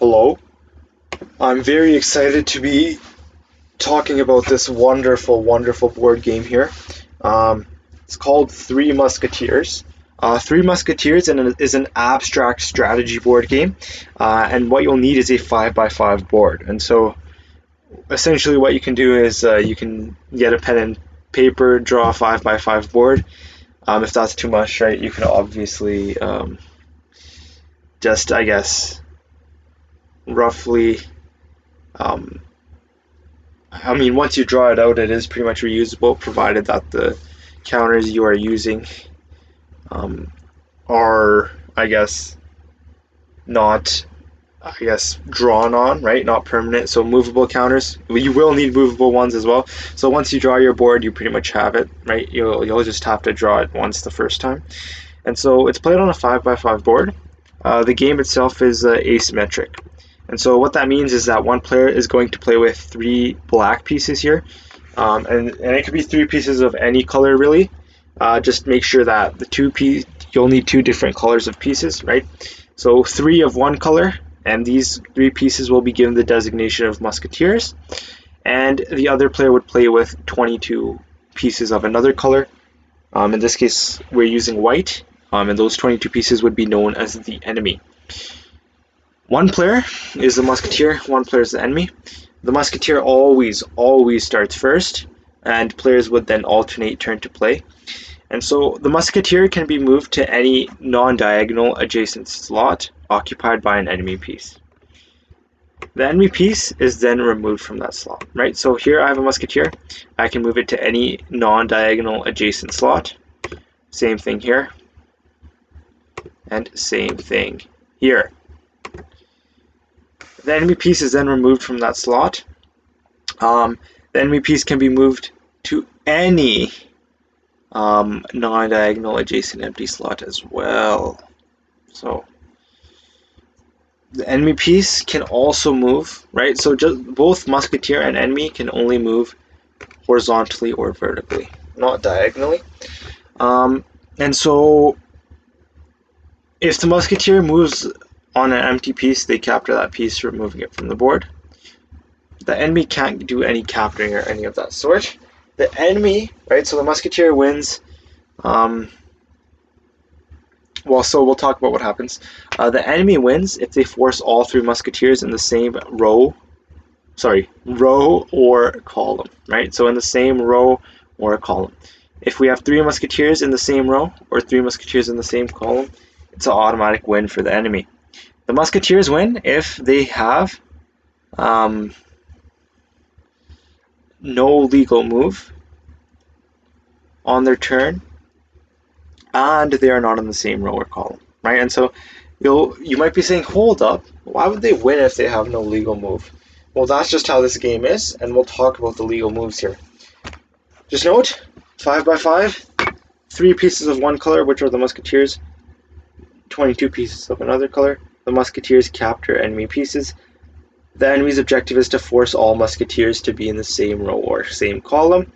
Hello. I'm very excited to be talking about this wonderful board game here. Um, it's called Three Musketeers. Three Musketeers is an abstract strategy board game, and what you'll need is a 5x5 board. And so, essentially, what you can do is you can get a pen and paper, draw a 5x5 board. If that's too much, right, you can obviously just, I guess, roughly. Um, once you draw it out, it is pretty much reusable, provided that the counters you are using are, I guess, not, drawn on, right? Not permanent. So movable counters. You will need movable ones as well. So once you draw your board, you pretty much have it, right? You'll just have to draw it once the first time. And so it's played on a 5x5 board. The game itself is asymmetric. And so what that means is that one player is going to play with three black pieces here. And it could be three pieces of any color, really. Just make sure that you'll need two different colors of pieces, right? So three of one color, and these three pieces will be given the designation of musketeers. And the other player would play with 22 pieces of another color. In this case, we're using white, and those 22 pieces would be known as the enemy. One player is the musketeer, one player is the enemy. The musketeer always starts first, and players would then alternate turn to play. And so the musketeer can be moved to any non-diagonal adjacent slot occupied by an enemy piece. The enemy piece is then removed from that slot, right? So here I have a musketeer. I can move it to any non-diagonal adjacent slot. Same thing here. And same thing here. The enemy piece is then removed from that slot. The enemy piece can be moved to any non-diagonal adjacent empty slot as well. So the enemy piece can also move, right? So just both musketeer and enemy can only move horizontally or vertically, not diagonally. And so if the musketeer moves on an empty piece, they capture that piece, removing it from the board. The enemy can't do any capturing or any of that sort. The enemy, right, so the musketeer wins. So we'll talk about what happens. The enemy wins if they force all three musketeers in the same row or column, right? So in the same row or column. If we have three musketeers in the same row or three musketeers in the same column, it's an automatic win for the enemy. The musketeers win if they have no legal move on their turn and they are not in the same row or column, right? And so you might be saying, hold up, why would they win if they have no legal move? Well, that's just how this game is, and we'll talk about the legal moves here. Just note, 5x5, three pieces of one color, which are the musketeers, 22 pieces of another color. The musketeers capture enemy pieces. The enemy's objective is to force all musketeers to be in the same row or same column.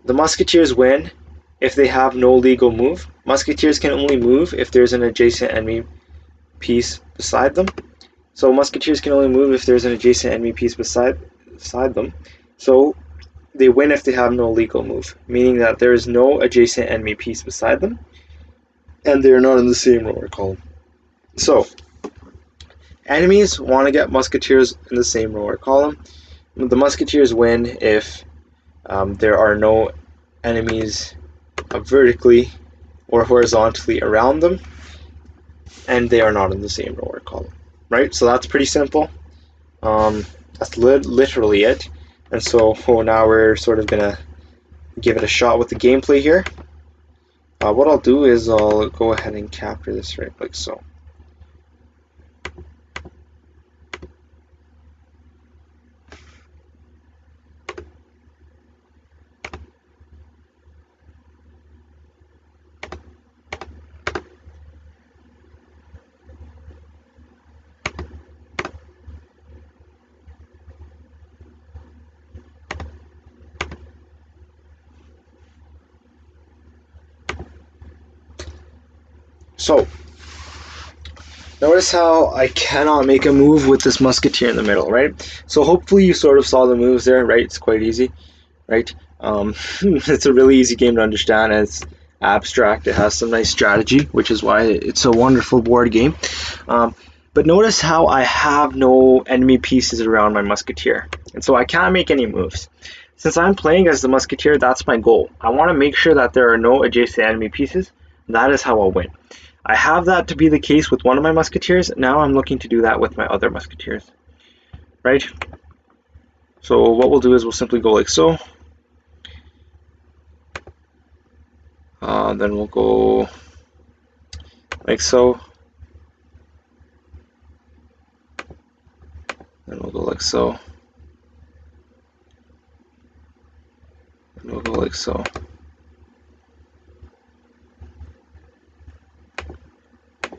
The musketeers win if they have no legal move. Musketeers can only move if there's an adjacent enemy piece beside them. So musketeers can only move if there's an adjacent enemy piece beside them. So they win if they have no legal move, meaning that there is no adjacent enemy piece beside them, and they are not in the same row or column. So enemies want to get musketeers in the same row or column. The musketeers win if there are no enemies vertically or horizontally around them, and they are not in the same row or column, right? So that's pretty simple. That's literally it. And so now we're sort of gonna give it a shot with the gameplay here. What I'll do is I'll go ahead and capture this right like so. So Notice how I cannot make a move with this musketeer in the middle, right? So hopefully you sort of saw the moves there, right? It's quite easy, right? It's a really easy game to understand. It's abstract. It has some nice strategy, which is why it's a wonderful board game. But notice how I have no enemy pieces around my musketeer, and so I can't make any moves. Since I'm playing as the musketeer, that's my goal. I want to make sure that there are no adjacent enemy pieces. That is how I'll win. I have that to be the case with one of my musketeers. Now I'm looking to do that with my other musketeers, right? So what we'll do is we'll simply go like so. Then we'll go like so. Then we'll go like so. And we'll go like so.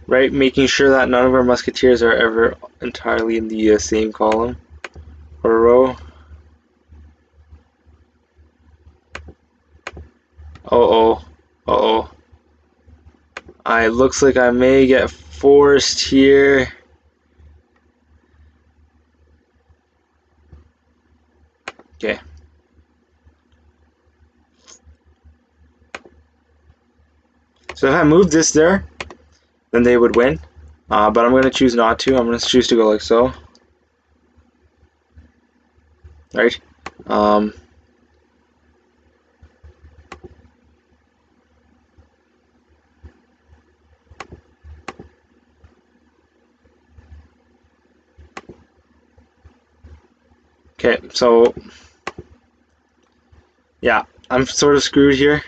Right, making sure that none of our musketeers are ever entirely in the same column or row. Uh-oh. Uh-oh. It looks like I may get forced here. Okay. So if I move this there, then they would win. But I'm going to choose not to. I'm going to choose to go like so. Right? Okay, so yeah, I'm sort of screwed here.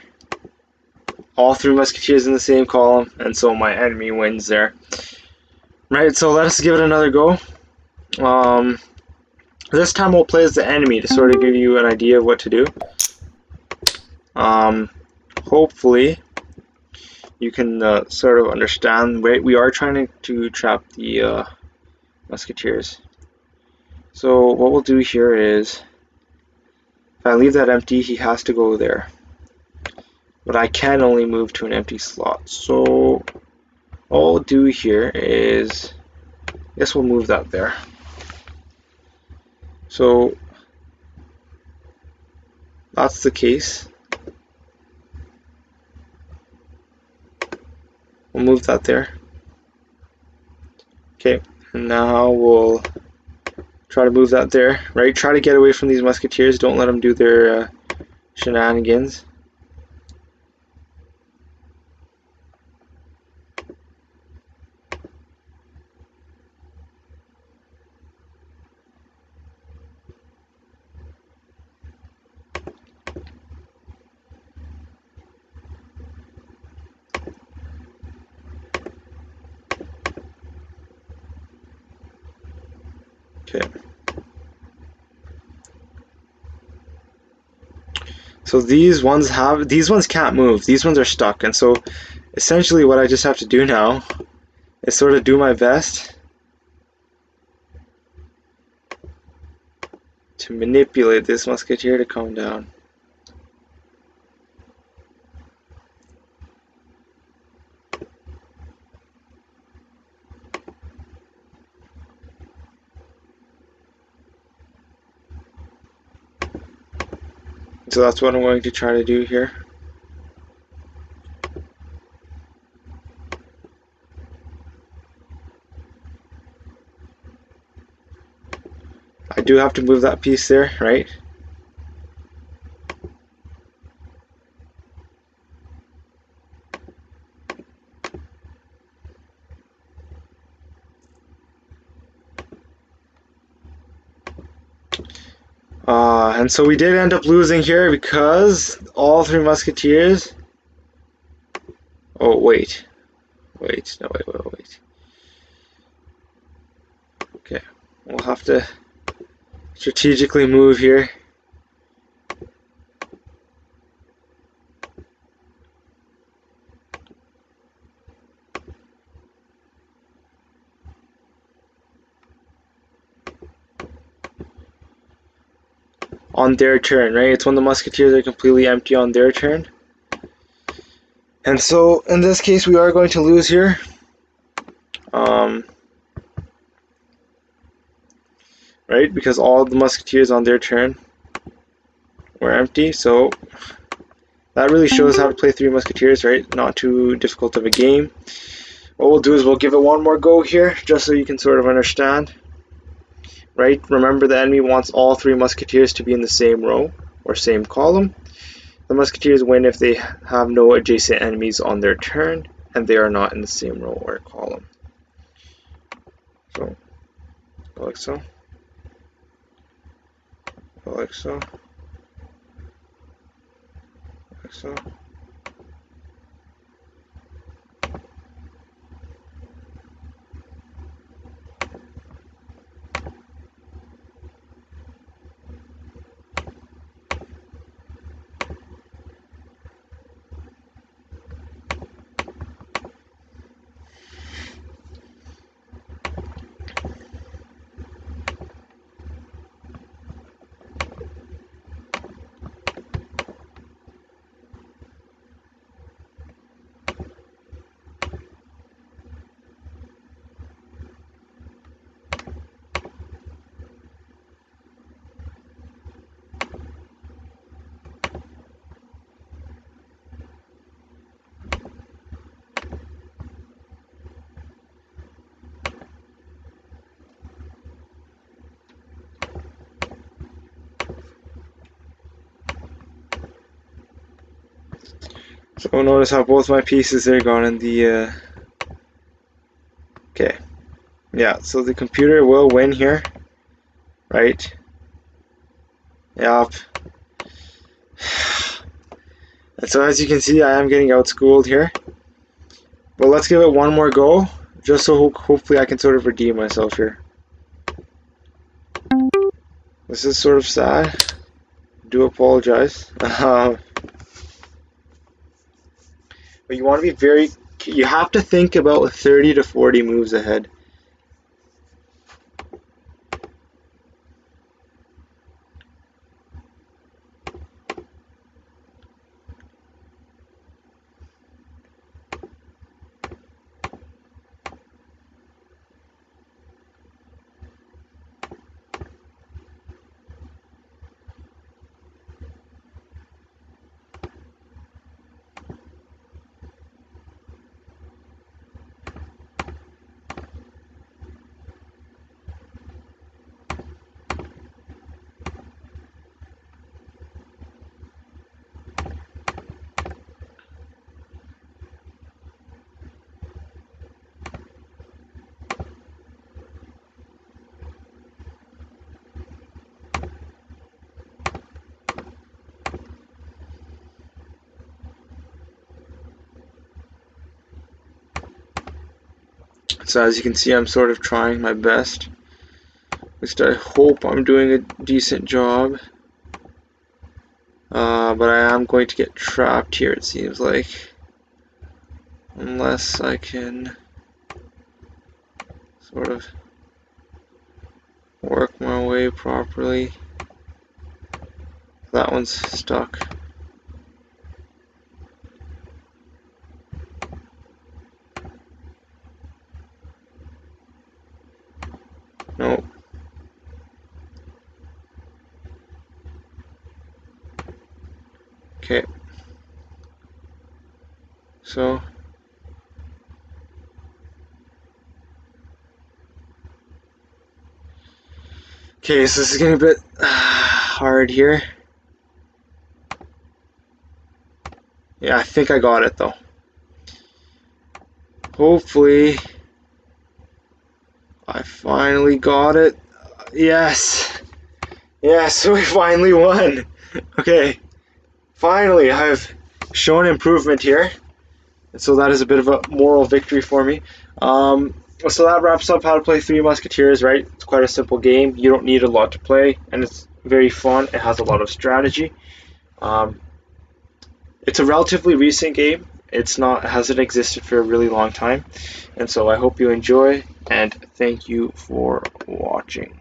All three musketeers in the same column, and so my enemy wins there. Right, so let us give it another go. This time we'll play as the enemy to sort of give you an idea of what to do. Hopefully you can sort of understand. We are trying to trap the musketeers. So what we'll do here is, if I leave that empty, he has to go there. But I can only move to an empty slot. So all we'll do here is, I guess we'll move that there. So that's the case. We'll move that there. Okay, and now we'll try to move that there, right? Try to get away from these musketeers. Don't let them do their shenanigans. Okay. So these ones can't move. These ones are stuck, and so essentially what I just have to do now is sort of do my best to manipulate this musketeer to come down. So that's what I'm going to try to do here. I do have to move that piece there, right? And so we did end up losing here because all three musketeers. Oh wait, no wait. Okay, we'll have to strategically move here. On their turn, right? It's when the musketeers are completely empty on their turn. And so in this case we are going to lose here. right? Because all the Musketeers on their turn were empty, so that really shows how to play 3 Musketeers, right? Not too difficult of a game. What we'll do is we'll give it one more go here, just so you can sort of understand, right? Remember, the enemy wants all 3 Musketeers to be in the same row or same column. The Musketeers win if they have no adjacent enemies on their turn and they are not in the same row or column. So, like so, like so, like so. So notice how both my pieces there gone in the, okay, yeah, so the computer will win here, right? Yep. And so as you can see, I am getting outschooled here. But let's give it one more go, just so hopefully I can sort of redeem myself here. This is sort of sad. I do apologize. But you want to be you have to think about 30 to 40 moves ahead. So as you can see, I'm sort of trying my best. At least I hope I'm doing a decent job. But I am going to get trapped here, it seems like. Unless I can sort of work my way properly. That one's stuck. Nope. Okay. So okay, so this is getting a bit hard here. Yeah, I think I got it though. Hopefully I finally got it. Yes. Yes, we finally won. Okay. Finally, I've shown improvement here. So that is a bit of a moral victory for me. So that wraps up how to play 3 Musketeers, right? It's quite a simple game. You don't need a lot to play, and it's very fun. It has a lot of strategy. It's a relatively recent game. It hasn't existed for a really long time. And so I hope you enjoy, and thank you for watching.